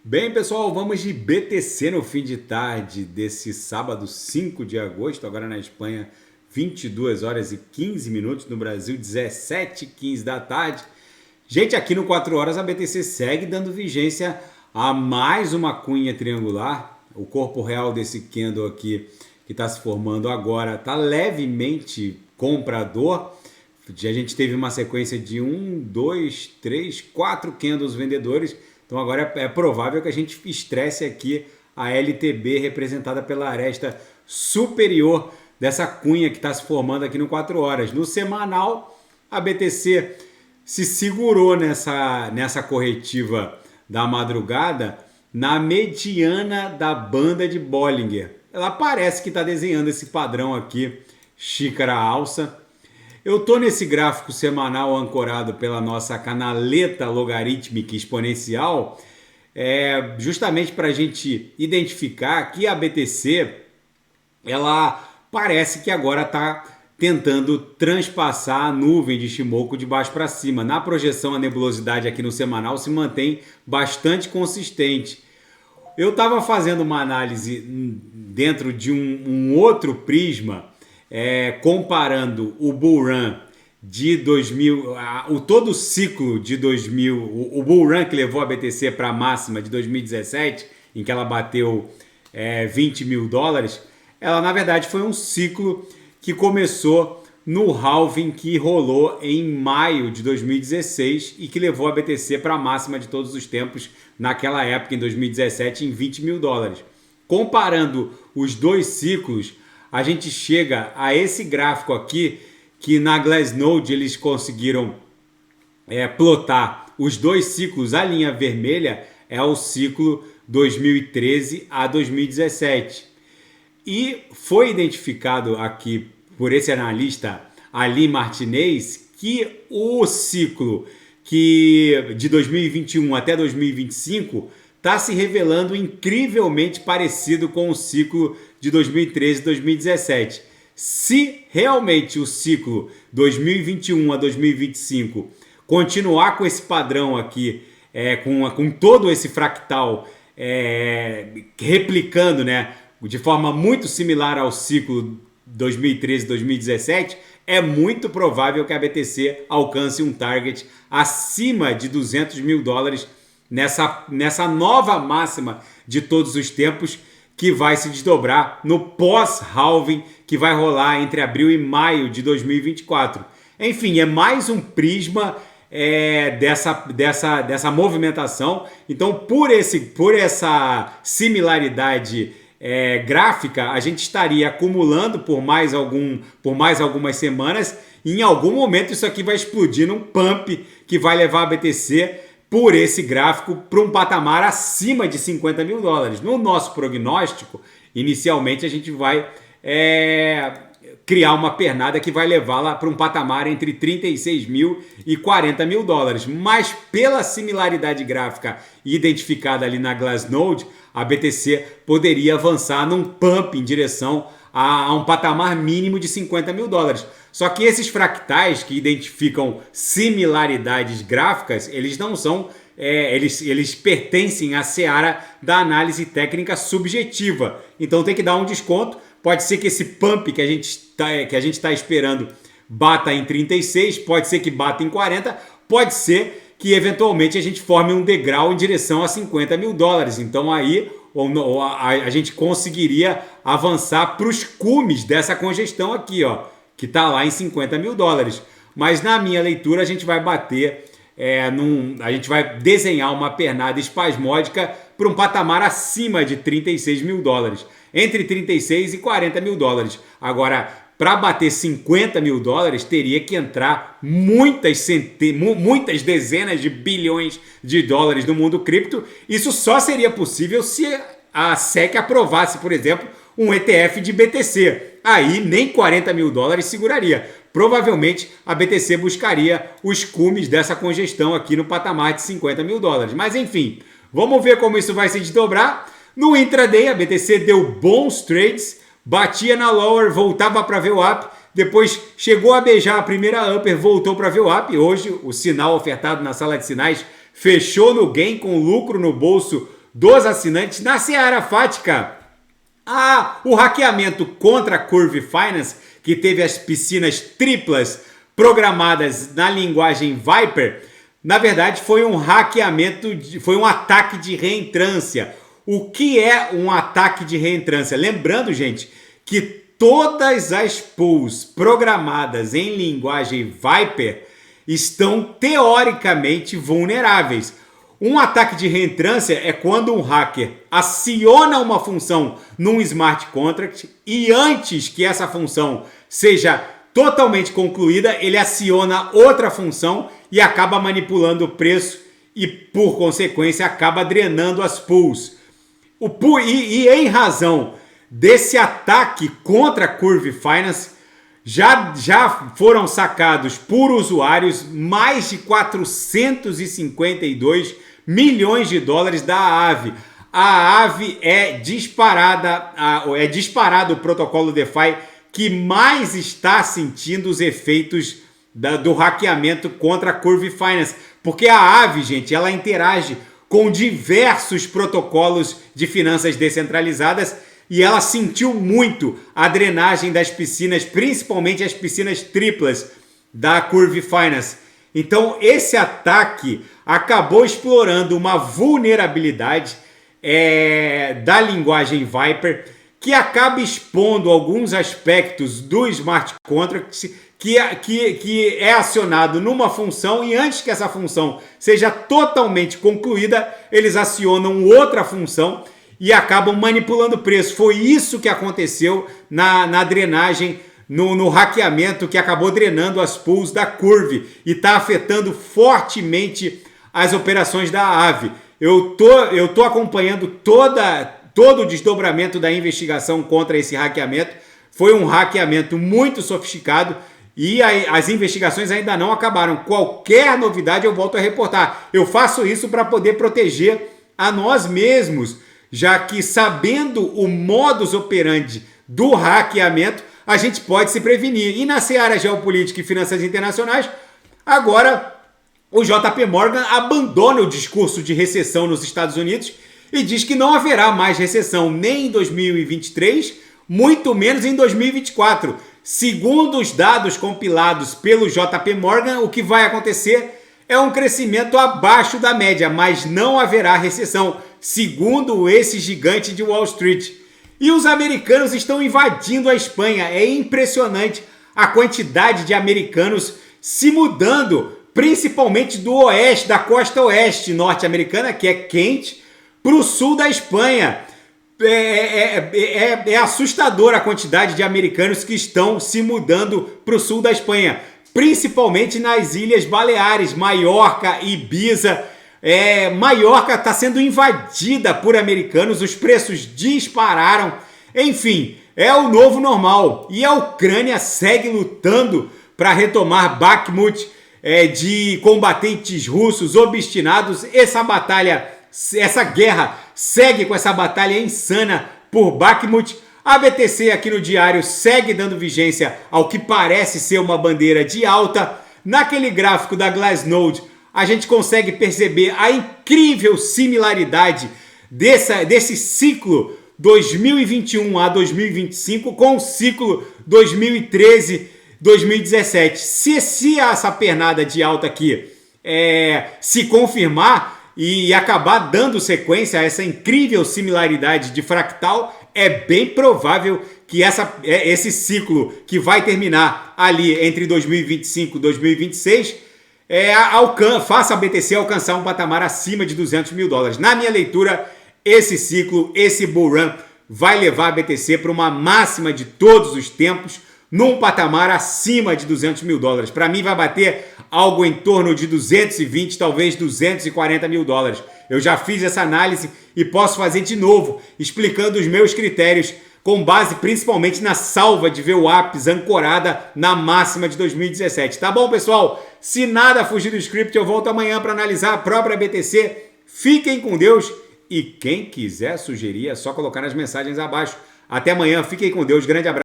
Bem, pessoal, vamos de BTC no fim de tarde desse sábado 5 de agosto, agora na Espanha, 22 horas e 15 minutos, no Brasil, 17h15 da tarde. Gente, aqui no 4 horas a BTC segue dando vigência a mais uma cunha triangular. O corpo real desse candle aqui, que está se formando agora, está levemente comprador. A gente teve uma sequência de 4 candles vendedores. Então agora é provável que a gente estresse aqui a LTB representada pela aresta superior dessa cunha que está se formando aqui no 4 horas. No semanal, a BTC se segurou nessa corretiva da madrugada na mediana da banda de Bollinger. Ela parece que está desenhando esse padrão aqui, xícara alça. Eu estou nesse gráfico semanal ancorado pela nossa canaleta logarítmica exponencial, justamente para a gente identificar que a BTC, ela parece que agora está tentando transpassar a nuvem de Shimoku de baixo para cima. Na projeção, a nebulosidade aqui no semanal se mantém bastante consistente. Eu estava fazendo uma análise dentro de um outro prisma, comparando o Bull Run de 2000, todo o ciclo de 2000, o Bull Run que levou a BTC para a máxima de 2017, em que ela bateu 20 mil dólares, ela na verdade foi um ciclo que começou no halving que rolou em maio de 2016 e que levou a BTC para a máxima de todos os tempos naquela época, em 2017, em 20 mil dólares. Comparando os dois ciclos, a gente chega a esse gráfico aqui, que na Glassnode eles conseguiram plotar os dois ciclos. A linha vermelha é o ciclo 2013 a 2017. E foi identificado aqui por esse analista Ali Martinez que o ciclo de 2021 até 2025 está se revelando incrivelmente parecido com o ciclo de 2013 e 2017. Se realmente o ciclo 2021 a 2025 continuar com esse padrão aqui, com todo esse fractal replicando, né, de forma muito similar ao ciclo 2013 e 2017, é muito provável que a BTC alcance um target acima de 200 mil dólares nessa nova máxima de todos os tempos, que vai se desdobrar no pós-halving que vai rolar entre abril e maio de 2024. Enfim, é mais um prisma dessa movimentação. Então, por essa similaridade gráfica, a gente estaria acumulando por mais algumas semanas, e em algum momento isso aqui vai explodir num pump que vai levar a BTC por esse gráfico para um patamar acima de 50 mil dólares. No nosso prognóstico, inicialmente a gente vai criar uma pernada que vai levá-la para um patamar entre 36 mil e 40 mil dólares. Mas pela similaridade gráfica identificada ali na Glassnode, a BTC poderia avançar num pump em direção a um patamar mínimo de 50 mil dólares. Só que esses fractais que identificam similaridades gráficas, eles não são, eles pertencem à seara da análise técnica subjetiva. Então tem que dar um desconto. Pode ser que esse pump que a gente está esperando bata em 36, pode ser que bata em 40, pode ser que eventualmente a gente forme um degrau em direção a 50 mil dólares. Então aí a gente conseguiria avançar para os cumes dessa congestão aqui, ó, que está lá em 50 mil dólares. Mas na minha leitura a gente vai bater, a gente vai desenhar uma pernada espasmódica para um patamar acima de 36 mil dólares. Entre 36 e 40 mil dólares. Agora, para bater 50 mil dólares, teria que entrar muitas dezenas de bilhões de dólares no mundo cripto. Isso só seria possível se a SEC aprovasse, por exemplo, um ETF de BTC. Aí nem 40 mil dólares seguraria. Provavelmente a BTC buscaria os cumes dessa congestão aqui no patamar de 50 mil dólares. Mas enfim, vamos ver como isso vai se desdobrar. No intraday, a BTC deu bons trades, batia na lower, voltava para VWAP, depois chegou a beijar a primeira upper, voltou para VWAP. Hoje o sinal ofertado na sala de sinais fechou no gain com lucro no bolso dos assinantes na seara fática. O hackeamento contra a Curve Finance, que teve as piscinas triplas programadas na linguagem Viper, na verdade foi um hackeamento, foi um ataque de reentrância. O que é um ataque de reentrância? Lembrando, gente, que todas as pools programadas em linguagem Viper estão teoricamente vulneráveis. Um ataque de reentrância é quando um hacker aciona uma função num smart contract e antes que essa função seja totalmente concluída, ele aciona outra função e acaba manipulando o preço e, por consequência, acaba drenando as pools. E em razão desse ataque contra a Curve Finance, já foram sacados por usuários mais de 452 milhões de dólares da Aave. A Aave é disparado o protocolo DeFi que mais está sentindo os efeitos do hackeamento contra a Curve Finance. Porque a Aave, gente, ela interage com diversos protocolos de finanças descentralizadas e ela sentiu muito a drenagem das piscinas, principalmente as piscinas triplas da Curve Finance. Então, esse ataque acabou explorando uma vulnerabilidade da linguagem Viper, que acaba expondo alguns aspectos do smart contract que é acionado numa função e antes que essa função seja totalmente concluída, eles acionam outra função e acabam manipulando o preço. Foi isso que aconteceu na drenagem, no hackeamento que acabou drenando as pools da Curve e está afetando fortemente as operações da Aave. Eu tô acompanhando todo o desdobramento da investigação contra esse hackeamento. Foi um hackeamento muito sofisticado e as investigações ainda não acabaram. Qualquer novidade eu volto a reportar. Eu faço isso para poder proteger a nós mesmos, já que sabendo o modus operandi do hackeamento, a gente pode se prevenir. E na seara geopolítica e finanças internacionais, agora o JP Morgan abandona o discurso de recessão nos Estados Unidos e diz que não haverá mais recessão nem em 2023, muito menos em 2024. Segundo os dados compilados pelo JP Morgan, o que vai acontecer é um crescimento abaixo da média, mas não haverá recessão, segundo esse gigante de Wall Street. E os americanos estão invadindo a Espanha. É impressionante a quantidade de americanos se mudando, principalmente do oeste, da costa oeste norte-americana, que é quente, para o sul da Espanha. É assustadora a quantidade de americanos que estão se mudando para o sul da Espanha, principalmente nas Ilhas Baleares, Maiorca, Ibiza. Maiorca está sendo invadida por americanos, os preços dispararam. Enfim, é o novo normal. E a Ucrânia segue lutando para retomar Bakhmut de combatentes russos obstinados. Essa guerra segue com essa batalha insana por Bakhmut. A BTC aqui no diário segue dando vigência ao que parece ser uma bandeira de alta. Naquele gráfico da Glassnode, a gente consegue perceber a incrível similaridade desse ciclo 2021 a 2025 com o ciclo 2013-2017. Se essa pernada de alta aqui se confirmar e acabar dando sequência a essa incrível similaridade de fractal, é bem provável que esse ciclo que vai terminar ali entre 2025 e 2026 faça a BTC alcançar um patamar acima de 200 mil dólares. Na minha leitura, esse ciclo, esse bull run, vai levar a BTC para uma máxima de todos os tempos, num patamar acima de 200 mil dólares. Para mim, vai bater algo em torno de 220, talvez 240 mil dólares. Eu já fiz essa análise e posso fazer de novo, explicando os meus critérios, com base principalmente na salva de VWAPs ancorada na máxima de 2017. Tá bom, pessoal? Se nada fugir do script, eu volto amanhã para analisar a própria BTC. Fiquem com Deus e quem quiser sugerir é só colocar nas mensagens abaixo. Até amanhã, fiquem com Deus, grande abraço.